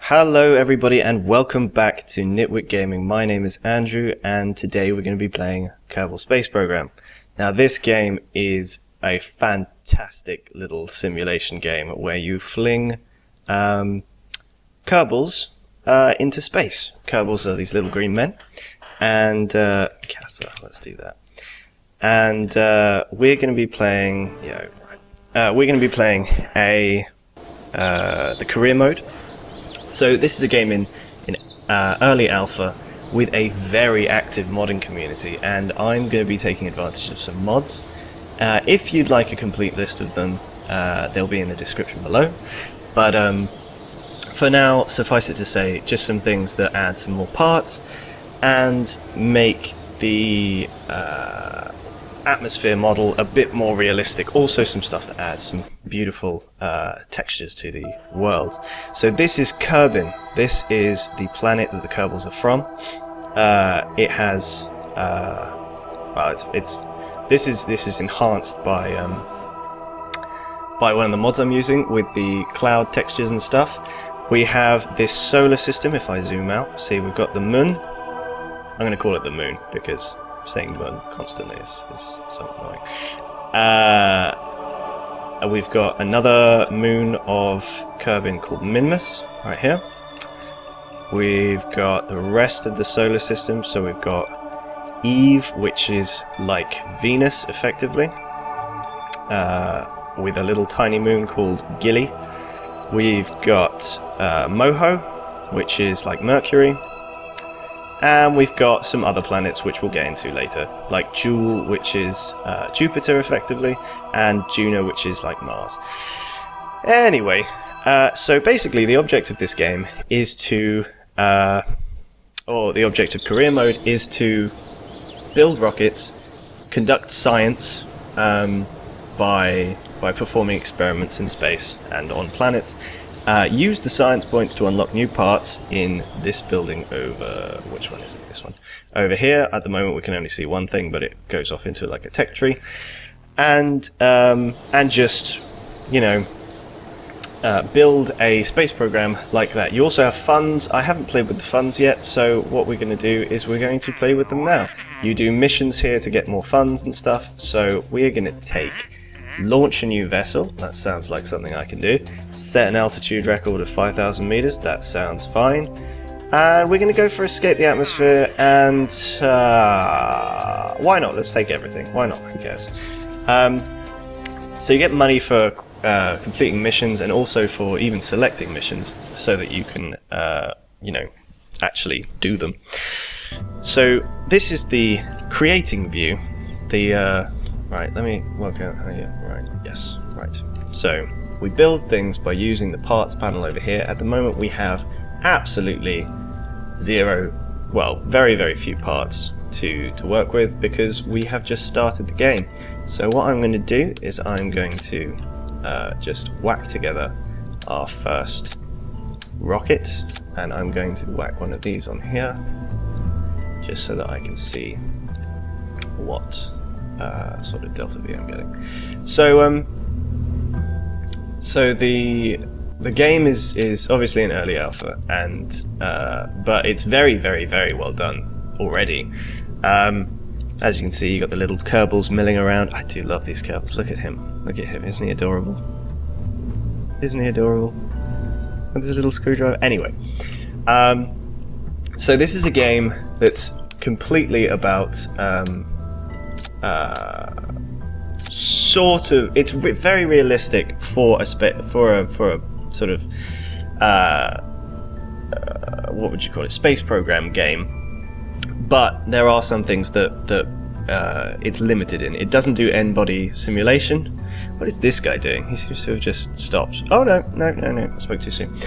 Hello everybody and welcome back to Nitwit Gaming. My name is Andrew and today we're going to be playing Kerbal Space Program. Now this game is a fantastic little simulation game where you fling Kerbals into space. Kerbals are these little green men and KASA, let's do that. And we're going to be playing the career mode. So this is a game in early alpha with a very active modding community, and I'm going to be taking advantage of some mods. If you'd like a complete list of them, they'll be in the description below. But for now, suffice it to say, just some things that add some more parts and make the atmosphere model a bit more realistic. Also some stuff that adds some beautiful textures to the world. So this is Kerbin. This is the planet that the Kerbals are from. It has this is enhanced by one of the mods I'm using with the cloud textures and stuff. We have this solar system. If I zoom out, see we've got the moon. I'm going to call it the moon because saying moon constantly is somewhat annoying. We've got another moon of Kerbin called Minmus right here. We've got the rest of the solar system, so we've got Eve, which is like Venus effectively, with a little tiny moon called Gilly. We've got Moho, which is like Mercury. And we've got some other planets which we'll get into later, like Jewel, which is Jupiter effectively, and Juno, which is like Mars. Anyway, so basically the object of this game is to, or the object of career mode is to build rockets, conduct science by performing experiments in space and on planets. Use the science points to unlock new parts in this building over... which one is it? This one. Over here. At the moment we can only see one thing, but it goes off into like a tech tree. And just, you know, build a space program like that. You also have funds. I haven't played with the funds yet, so what we're going to do is we're going to play with them now. You do missions here to get more funds and stuff, so we're going to launch a new vessel. That sounds like something I can do. Set an altitude record of 5,000 meters. That sounds fine. And we're going to go for escape the atmosphere, and why not? Let's take everything. Why not? Who cares? So you get money for completing missions and also for even selecting missions so that you can, you know, actually do them. So this is the creating view. The right, let me work out how you... Right, yes, right. So, we build things by using the parts panel over here. At the moment we have absolutely zero, well, very, very few parts to work with because we have just started the game. So what I'm going to do is I'm going to just whack together our first rocket, and I'm going to whack one of these on here, just so that I can see what sort of delta V I'm getting. So so the game is obviously in early alpha, and but it's very, very, very well done already. As you can see, you got the little Kerbals milling around. I do love these Kerbals. Look at him. Look at him. Isn't he adorable? Isn't he adorable? With his little screwdriver. Anyway, so this is a game that's completely about sort of, it's very realistic for a sort of what would you call it, space program game, but there are some things that it's limited in. It doesn't do n-body simulation. What is this guy doing? He seems to have just stopped. Oh no, I spoke too soon.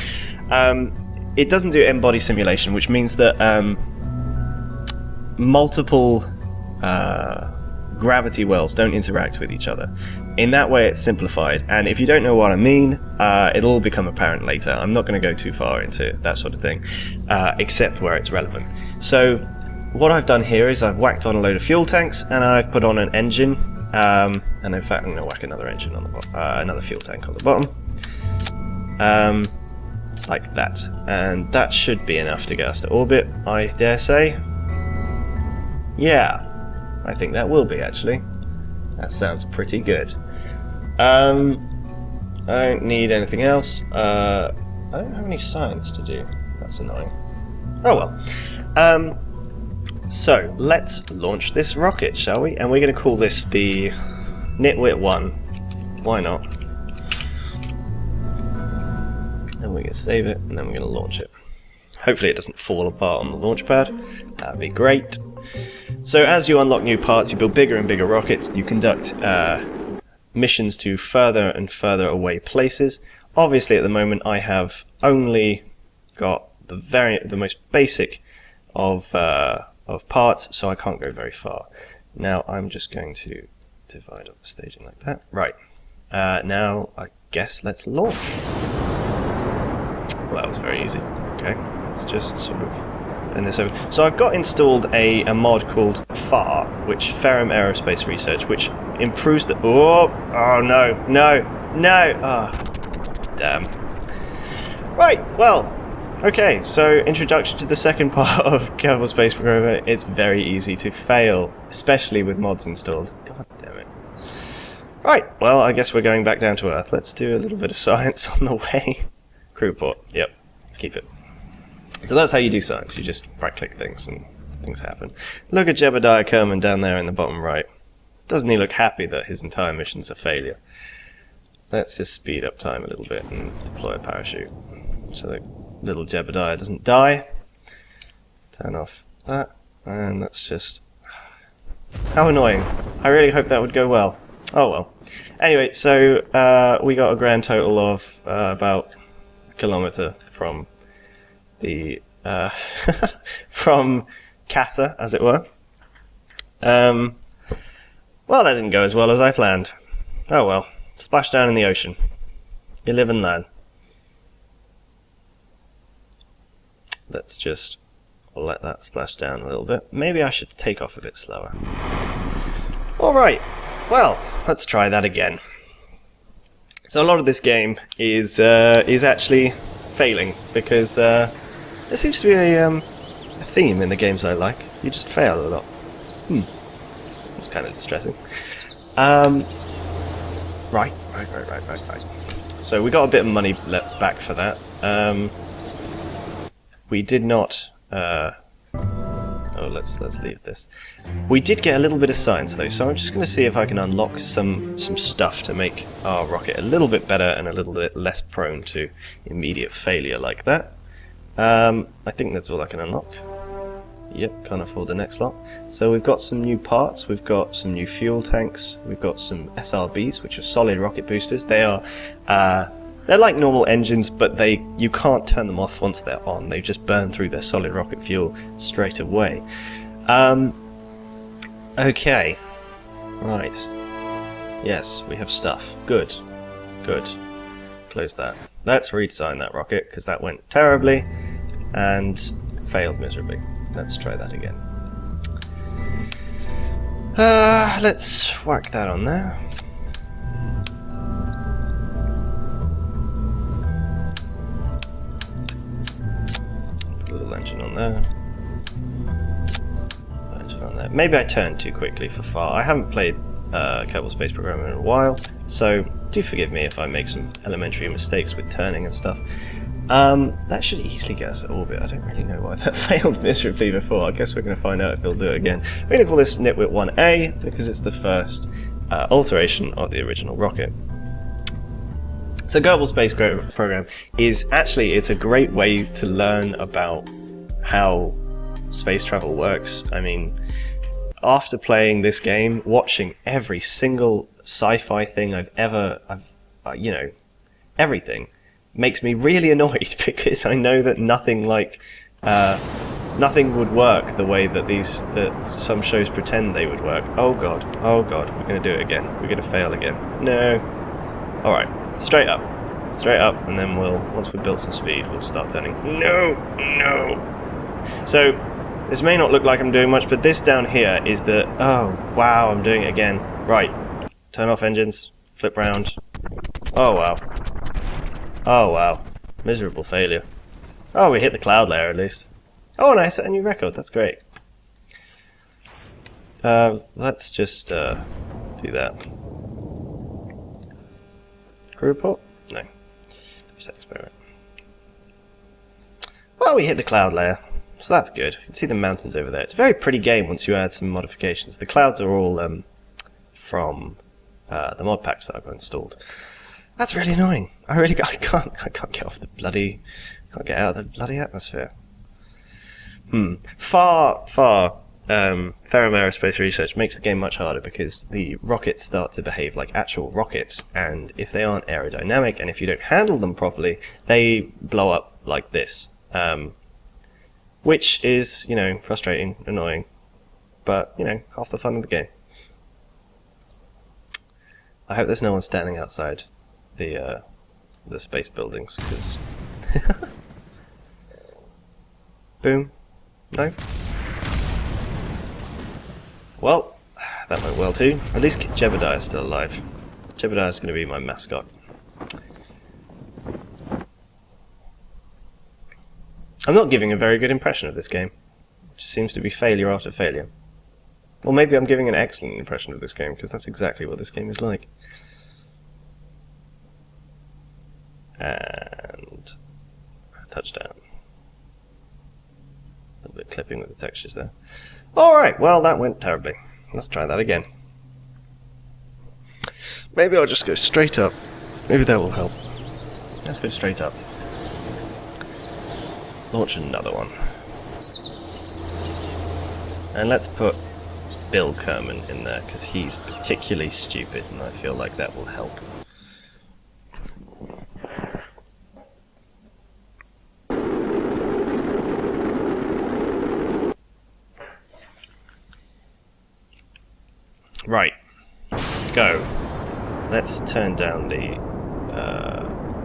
It doesn't do n-body simulation, which means that multiple gravity wells don't interact with each other. In that way it's simplified, and if you don't know what I mean, it'll all become apparent later. I'm not going to go too far into that sort of thing, except where it's relevant. So what I've done here is I've whacked on a load of fuel tanks, and I've put on an engine, and in fact I'm going to whack another engine on the another fuel tank on the bottom. like that. And that should be enough to get us to orbit, I dare say. Yeah, I think that will be, actually. That sounds pretty good. I don't need anything else. I don't have any science to do. That's annoying. Oh well. So, let's launch this rocket, shall we? And we're going to call this the Nitwit 1. Why not? And we're going to save it, and then we're going to launch it. Hopefully it doesn't fall apart on the launch pad. That'd be great. So as you unlock new parts, you build bigger and bigger rockets. You conduct missions to further and further away places. Obviously at the moment I have only got the most basic of parts, so I can't go very far. Now I'm just going to divide up the staging like that. Right. Now I guess let's launch. Well, that was very easy. Okay, let's just sort of bend this over. So I've got installed a mod called FAR, which Ferrum Aerospace Research, which improves the... Oh no! Ah, damn. Right, well, okay, so introduction to the second part of Kerbal Space Program. It's very easy to fail, especially with mods installed. God damn it. Right, well, I guess we're going back down to Earth. Let's do a little bit of science on the way. Crew report, yep, keep it. So that's how you do science, you just right-click things and things happen. Look at Jebediah Kerman down there in the bottom right. Doesn't he look happy that his entire mission's a failure? Let's just speed up time a little bit and deploy a parachute so that little Jebediah doesn't die. Turn off that, and that's just... How annoying. I really hope that would go well. Oh well. Anyway, so we got a grand total of about a kilometre from the from KASA, as it were. Well, that didn't go as well as I planned. Oh well. Splash down in the ocean. You live and learn. Let's just let that splash down a little bit. Maybe I should take off a bit slower. Alright, well, let's try that again. So a lot of this game is actually failing, because there seems to be a theme in the games I like. You just fail a lot. It's kind of distressing. Right. So we got a bit of money left back for that. We did not... let's leave this. We did get a little bit of science though, so I'm just going to see if I can unlock some stuff to make our rocket a little bit better and a little bit less prone to immediate failure like that. I think that's all I can unlock. Yep, can't afford the next lot. So we've got some new parts, we've got some new fuel tanks, we've got some SRBs, which are solid rocket boosters. They are they're like normal engines, but you can't turn them off once they're on. They just burn through their solid rocket fuel straight away. Okay. Right. Yes, we have stuff. Good. Close that. Let's redesign that rocket, because that went terribly and failed miserably. Let's try that again. Let's whack that on there. Put a little engine on there. Engine on there. Maybe I turned too quickly for FAR. I haven't played Kerbal Space Program in a while, so do forgive me if I make some elementary mistakes with turning and stuff. That should easily get us to orbit. I don't really know why that failed miserably before. I guess we're going to find out if it'll do it again. We're going to call this Nitwit 1A because it's the first alteration of the original rocket. So Kerbal Space Program is actually, it's a great way to learn about how space travel works. I mean, after playing this game, watching every single sci-fi thing everything, makes me really annoyed, because I know that nothing would work the way that some shows pretend they would work. Oh god, we're going to do it again. We're going to fail again. No. Alright, straight up, and then once we've built some speed, we'll start turning. No. So, this may not look like I'm doing much, but this down here is the... Oh, wow, I'm doing it again. Right, turn off engines, flip round. Oh wow. Miserable failure. Oh, we hit the cloud layer at least. Oh, and I set a new record. That's great. Let's just do that. Crew report? No. Set experiment. Well, we hit the cloud layer, so that's good. You can see the mountains over there. It's a very pretty game once you add some modifications. The clouds are all from the mod packs that I've installed. That's really annoying. I can't get off the bloody, can't get out of the bloody atmosphere. Ferrum Aerospace Research makes the game much harder because the rockets start to behave like actual rockets, and if they aren't aerodynamic and if you don't handle them properly, they blow up like this. Which is, you know, frustrating, annoying, but, you know, half the fun of the game. I hope there's no one standing outside the space buildings, because... Boom. No? Well, that went well too. At least Jebediah is still alive. Jebediah is going to be my mascot. I'm not giving a very good impression of this game. It just seems to be failure after failure. Or maybe I'm giving an excellent impression of this game, because that's exactly what this game is like. And... touchdown. A little bit clipping with the textures there. Alright, well that went terribly. Let's try that again. Maybe I'll just go straight up. Maybe that will help. Let's go straight up. Launch another one. And let's put Bill Kerman in there, because he's particularly stupid, and I feel like that will help. Right. Go. Let's turn down the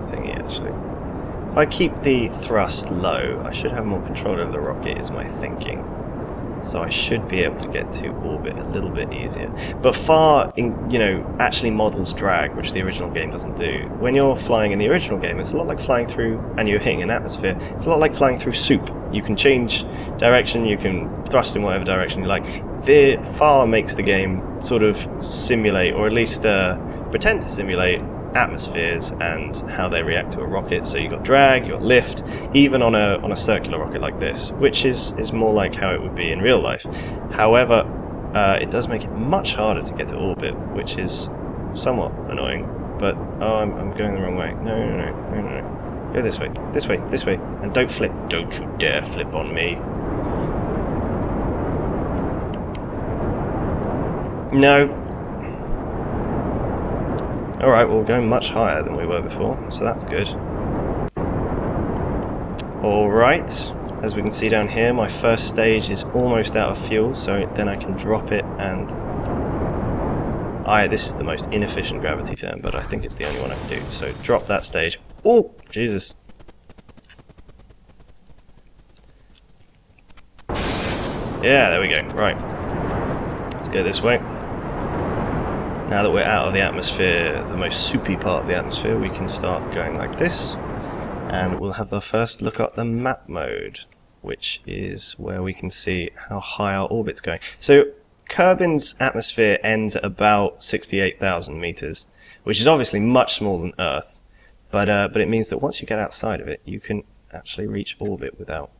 thingy, actually. If I keep the thrust low, I should have more control over the rocket, is my thinking. So I should be able to get to orbit a little bit easier. But actually models drag, which the original game doesn't do. When you're flying in the original game, it's a lot like flying through, and you're hitting an atmosphere, it's a lot like flying through soup. You can change direction, you can thrust in whatever direction you like. The FAR makes the game sort of simulate, or at least pretend to simulate, atmospheres and how they react to a rocket. So you've got drag, you've got lift, even on a circular rocket like this, which is more like how it would be in real life. However, it does make it much harder to get to orbit, which is somewhat annoying. But I'm going the wrong way. No. Go this way, and don't flip. Don't you dare flip on me. No. Alright, well, we're going much higher than we were before, so that's good. Alright, as we can see down here, my first stage is almost out of fuel, so then I can drop it and... this is the most inefficient gravity turn, but I think it's the only one I can do. So drop that stage. Oh, Jesus. Yeah, there we go. Right. Let's go this way. Now that we're out of the atmosphere, the most soupy part of the atmosphere, we can start going like this. And we'll have the first look at the map mode, which is where we can see how high our orbit's going. So Kerbin's atmosphere ends at about 68,000 meters, which is obviously much smaller than Earth, but it means that once you get outside of it, you can actually reach orbit without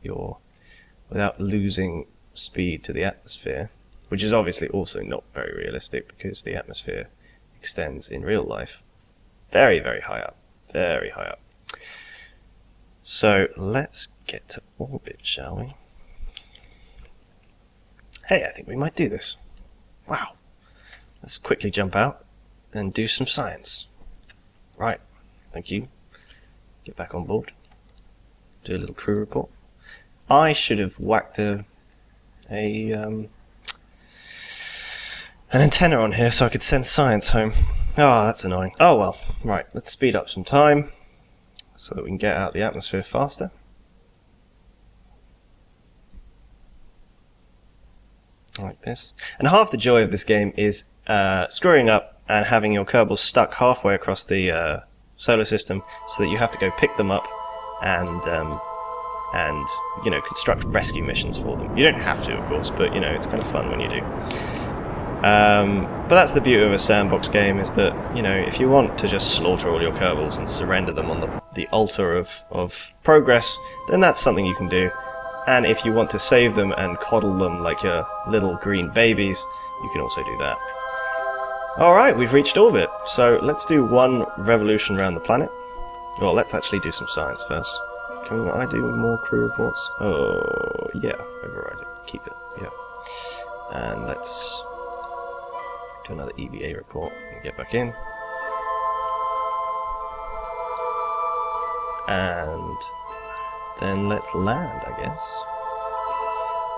losing speed to the atmosphere, which is obviously also not very realistic because the atmosphere extends in real life very, very high up, very high up. So let's get to orbit, shall we? Hey, I think we might do this. Wow. Let's quickly jump out and do some science. Right. Thank you. Get back on board. Do a little crew report. I should have whacked an antenna on here so I could send science home. Oh, that's annoying. Oh well. Right. Let's speed up some time so that we can get out of the atmosphere faster. Like this. And half the joy of this game is screwing up and having your Kerbals stuck halfway across the solar system so that you have to go pick them up and you know, construct rescue missions for them. You don't have to, of course, but you know, it's kind of fun when you do. But that's the beauty of a sandbox game, is that, you know, if you want to just slaughter all your Kerbals and surrender them on the altar of progress, then that's something you can do. And if you want to save them and coddle them like your little green babies, you can also do that. Alright, we've reached orbit, so let's do one revolution around the planet. Well, let's actually do some science first. Can I do more crew reports? Oh, yeah, override it. Keep it, yeah. And let's do another EVA report and get back in. And then let's land, I guess.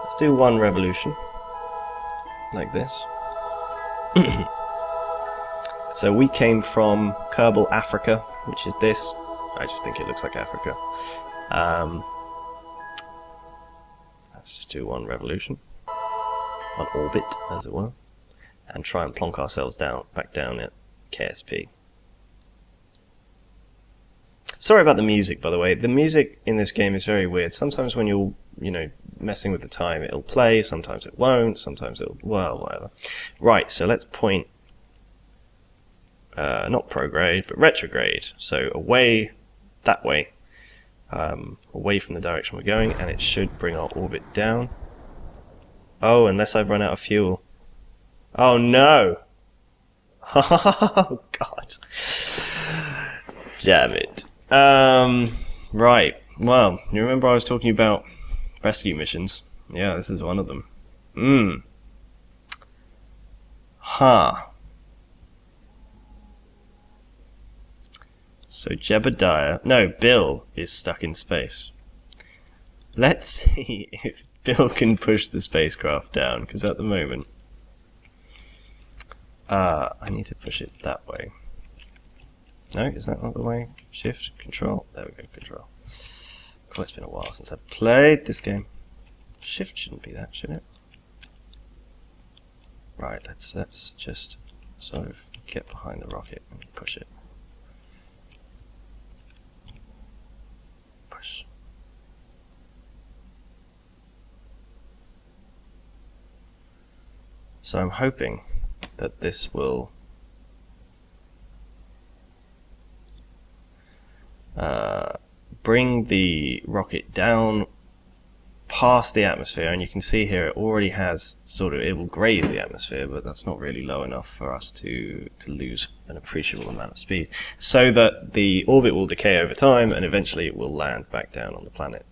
Let's do one revolution. Like this. So we came from Kerbal, Africa, which is this. I just think it looks like Africa. Let's just do one revolution. On orbit, as it were. And try and plonk ourselves back down at KSP. Sorry about the music, by the way. The music in this game is very weird. Sometimes when you're, you know, messing with the time, it'll play. Sometimes it won't. Sometimes it'll... well, whatever. Right, so let's point... not prograde, but retrograde. So away, that way. Away from the direction we're going, and it should bring our orbit down. Oh, unless I've run out of fuel. Oh no! Oh god. Damn it. Right. Well, you remember I was talking about rescue missions? Yeah, this is one of them. Huh. So Bill is stuck in space. Let's see if Bill can push the spacecraft down, because at the moment... I need to push it that way. No, is that not the way? Shift, control. There we go, control. God, it's been a while since I've played this game. Shift shouldn't be that, should it? Right, let's just sort of get behind the rocket and push it. Push. So I'm hoping that this will bring the rocket down past the atmosphere, and you can see here it already has it will graze the atmosphere, but that's not really low enough for us to lose an appreciable amount of speed, so that the orbit will decay over time and eventually it will land back down on the planet.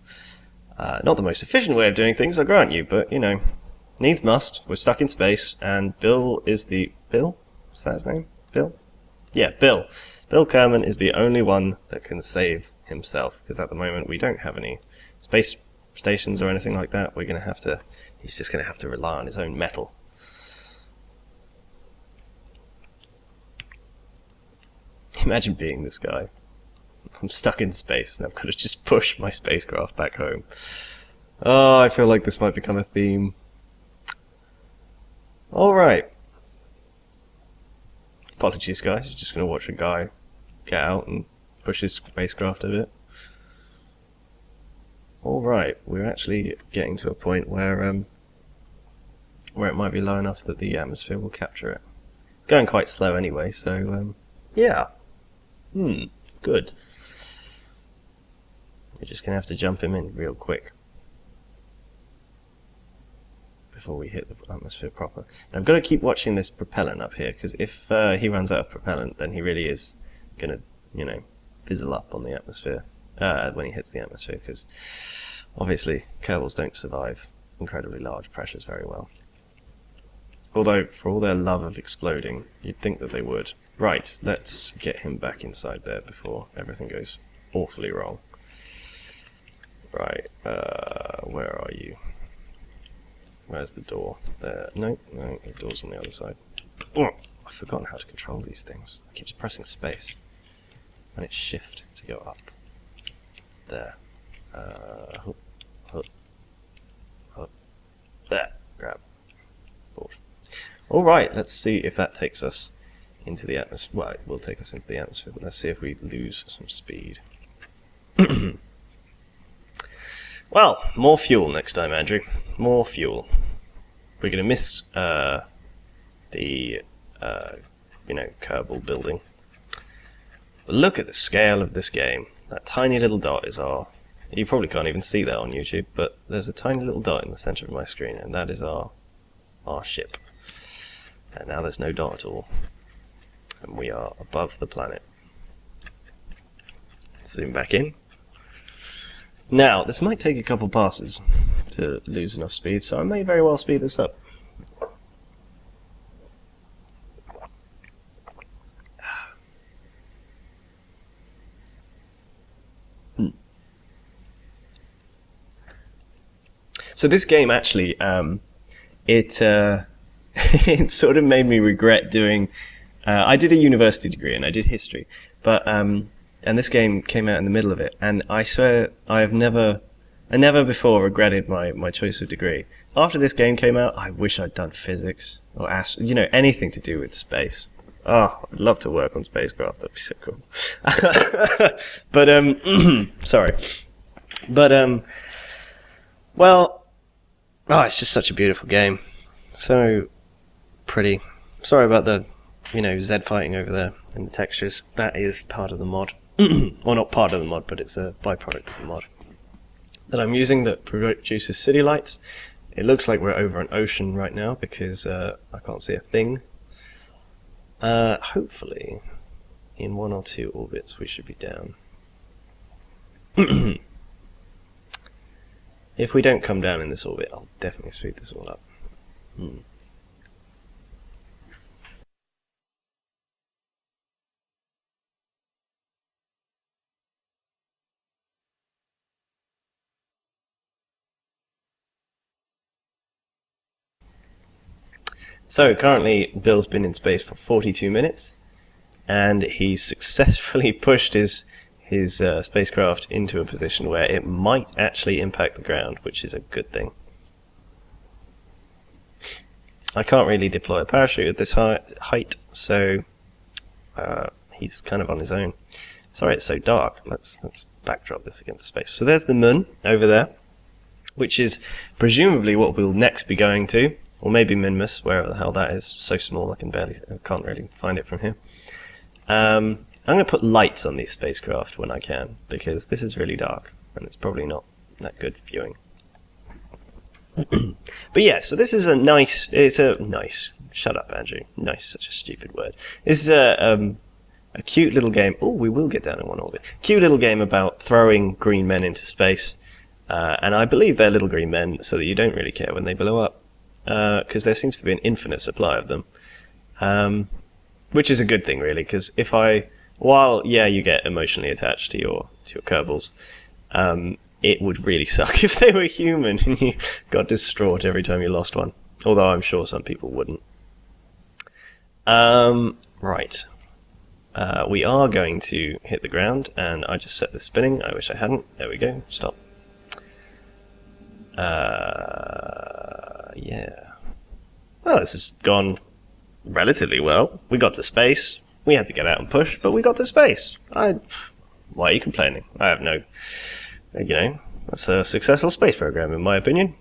Not the most efficient way of doing things, I grant you, but you know, needs must. We're stuck in space, and Bill is the... Bill? Is that his name? Bill? Yeah, Bill. Bill Kerman is the only one that can save himself, because at the moment we don't have any space stations or anything like that. We're going to have to... he's just going to have to rely on his own metal. Imagine being this guy. I'm stuck in space, and I've got to just push my spacecraft back home. Oh, I feel like this might become a theme. Alright. Apologies, guys. You're just going to watch a guy get out and push his spacecraft a bit. Alright, we're actually getting to a point where it might be low enough that the atmosphere will capture it. It's going quite slow anyway, so yeah. Good. We're just going to have to jump him in real quick before we hit the atmosphere proper. And I've got to keep watching this propellant up here, because if he runs out of propellant, then he really is going to, you know, fizzle up on the atmosphere when he hits the atmosphere, because obviously Kerbals don't survive incredibly large pressures very well. Although, for all their love of exploding, you'd think that they would. Right, let's get him back inside there before everything goes awfully wrong. Right, where are you? Where's the door? There. No, the door's on the other side. Oh, I've forgotten how to control these things. I keep just pressing space. And it's shift to go up. There. Hook. There. Grab. Forward. Alright, let's see if that takes us into the atmosphere. Well, it will take us into the atmosphere, but let's see if we lose some speed. Well, more fuel next time, Andrew. More fuel. We're going to miss the Kerbal building. But look at the scale of this game. That tiny little dot is our... You probably can't even see that on YouTube, but there's a tiny little dot in the center of my screen, and that is our ship. And now there's no dot at all. And we are above the planet. Zoom back in. Now, this might take a couple passes to lose enough speed, so I may very well speed this up. So this game actually, it it sort of made me regret doing. I did a university degree and I did history, but and this game came out in the middle of it, and I swear I never before regretted my choice of degree. After this game came out, I wish I'd done physics or anything to do with space. Oh, I'd love to work on spacecraft. That'd be so cool. But sorry, but well. Oh, it's just such a beautiful game. So pretty. Sorry about the, Z fighting over there and the textures. That is part of the mod. Well, not part of the mod, but it's a byproduct of the mod that I'm using that produces city lights. It looks like we're over an ocean right now because I can't see a thing. Hopefully, in 1 or 2 orbits, we should be down. If we don't come down in this orbit, I'll definitely speed this all up. So currently Bill's been in space for 42 minutes and he's successfully pushed his spacecraft into a position where it might actually impact the ground, which is a good thing. I can't really deploy a parachute at this height, so he's kind of on his own. Sorry it's so dark. Let's backdrop this against space. So there's the moon over there, which is presumably what we'll next be going to, or maybe Minmus, wherever the hell that is. So small I can't really find it from here. I'm going to put lights on these spacecraft when I can, because this is really dark, and it's probably not that good viewing. But yeah, so this is shut up Andrew, nice, such a stupid word. This is a cute little game. Oh, we will get down in 1 orbit. Cute little game about throwing green men into space, and I believe they're little green men so that you don't really care when they blow up, because there seems to be an infinite supply of them, which is a good thing really, because while you get emotionally attached to your Kerbals, it would really suck if they were human and you got distraught every time you lost one. Although I'm sure some people wouldn't. Right. We are going to hit the ground, and I just set this spinning. I wish I hadn't. There we go. Stop. Yeah. Well, this has gone relatively well. We got to space. We had to get out and push, but we got to space. Why are you complaining? I have no... that's a successful space program, in my opinion.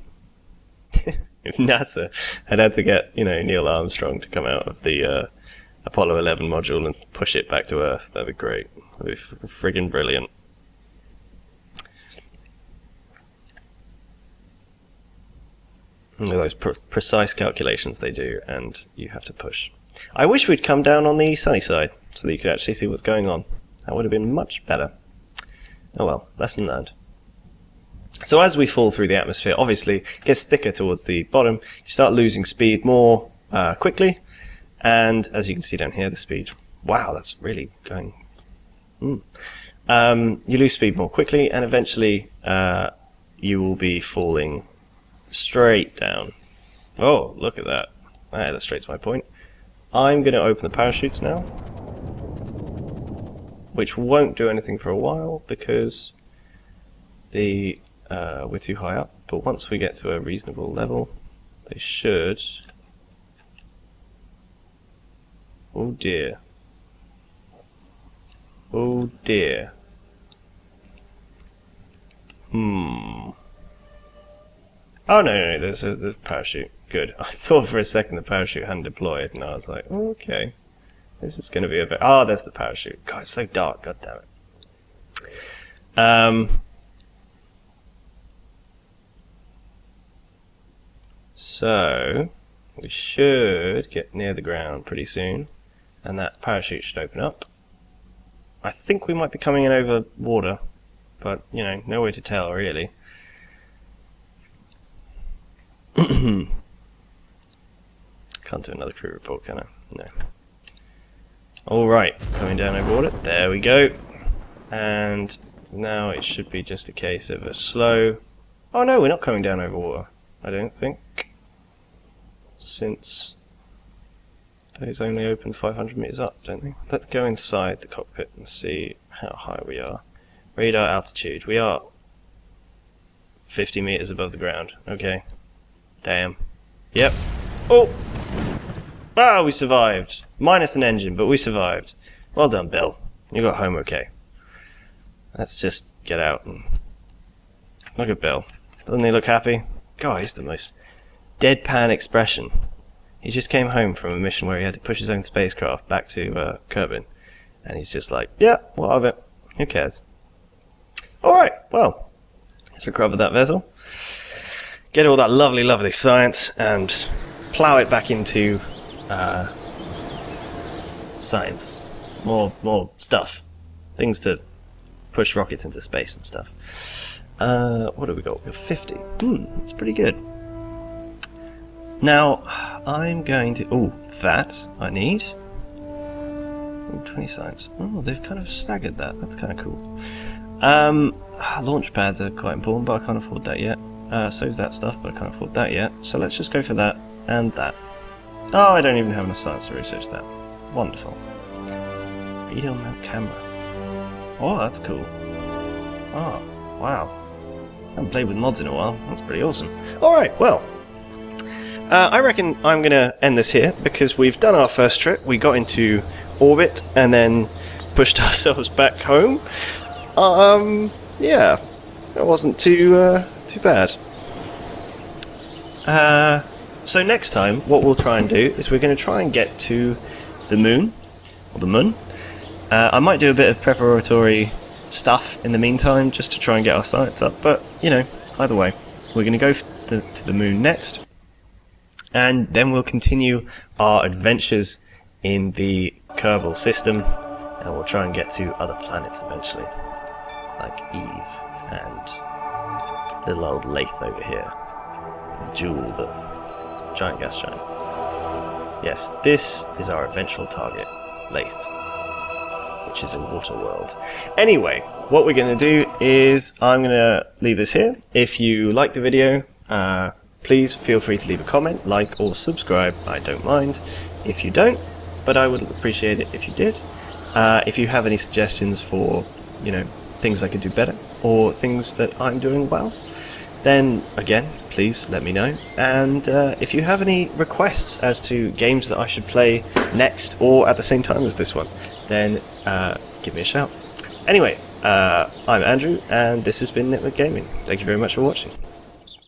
If NASA had to get, Neil Armstrong to come out of the Apollo 11 module and push it back to Earth, that'd be great. That'd be friggin' brilliant. Those precise calculations they do, and you have to push. I wish we'd come down on the sunny side, so that you could actually see what's going on. That would have been much better. Oh well, lesson learned. So as we fall through the atmosphere, obviously it gets thicker towards the bottom. You start losing speed more quickly, and as you can see down here, the speed, wow, that's really going... You lose speed more quickly, and eventually you will be falling straight down. Oh, look at that. That illustrates my point. I'm going to open the parachutes now, which won't do anything for a while because we're too high up, but once we get to a reasonable level, they should... Oh dear. Oh dear. Oh, no, there's a parachute. Good. I thought for a second the parachute hadn't deployed, and I was like, oh, okay. This is going to be a bit... Oh, there's the parachute. God, it's so dark. God damn it. So, we should get near the ground pretty soon, and that parachute should open up. I think we might be coming in over water, but, you know, no way to tell, really. Can't do another crew report, can I? No. Alright, coming down over water. There we go. And now it should be just a case of a slow... Oh no, we're not coming down over water, I don't think. Since those only open 500 meters up, don't they? Let's go inside the cockpit and see how high we are. Radar altitude. We are 50 meters above the ground. Okay. Damn. Yep. Oh! Ah, we survived. Minus an engine, but we survived. Well done, Bill. You got home okay. Let's just get out and... Look at Bill. Doesn't he look happy? God, he's the most deadpan expression. He just came home from a mission where he had to push his own spacecraft back to Kerbin. And he's just like, yeah, what of it? Who cares? Alright, well, let's recover that vessel. Get all that lovely, lovely science and plow it back into science. More stuff. Things to push rockets into space and stuff. What have we got? We've got 50. That's pretty good. Now, I'm going to... Oh, that I need. 20 science. Oh, they've kind of staggered that. That's kind of cool. Launch pads are quite important, but I can't afford that yet. So's that stuff, but I can't afford that yet. So let's just go for that and that. Oh, I don't even have enough science to research that. Wonderful. Real mount camera. Oh, that's cool. Oh, wow. I haven't played with mods in a while. That's pretty awesome. Alright, well. I reckon I'm going to end this here, because we've done our first trip. We got into orbit, and then pushed ourselves back home. Yeah. That wasn't too bad. So next time, what we'll try and do is we're going to try and get to the moon, or the moon. I might do a bit of preparatory stuff in the meantime, just to try and get our science up, but, you know, either way, we're going to go to the moon next, and then we'll continue our adventures in the Kerbal system, and we'll try and get to other planets eventually, like Eve, and little old Lathe over here, Jewel, the giant gas giant. Yes, this is our eventual target, Lathe, which is a water world. Anyway, what we're going to do is I'm going to leave this here. If you like the video, please feel free to leave a comment, like or subscribe. I don't mind if you don't, but I would appreciate it if you did. If you have any suggestions for, you know, things I could do better or things that I'm doing well, then again, please let me know. And if you have any requests as to games that I should play next or at the same time as this one, then give me a shout. Anyway, I'm Andrew, and this has been Network Gaming. Thank you very much for watching.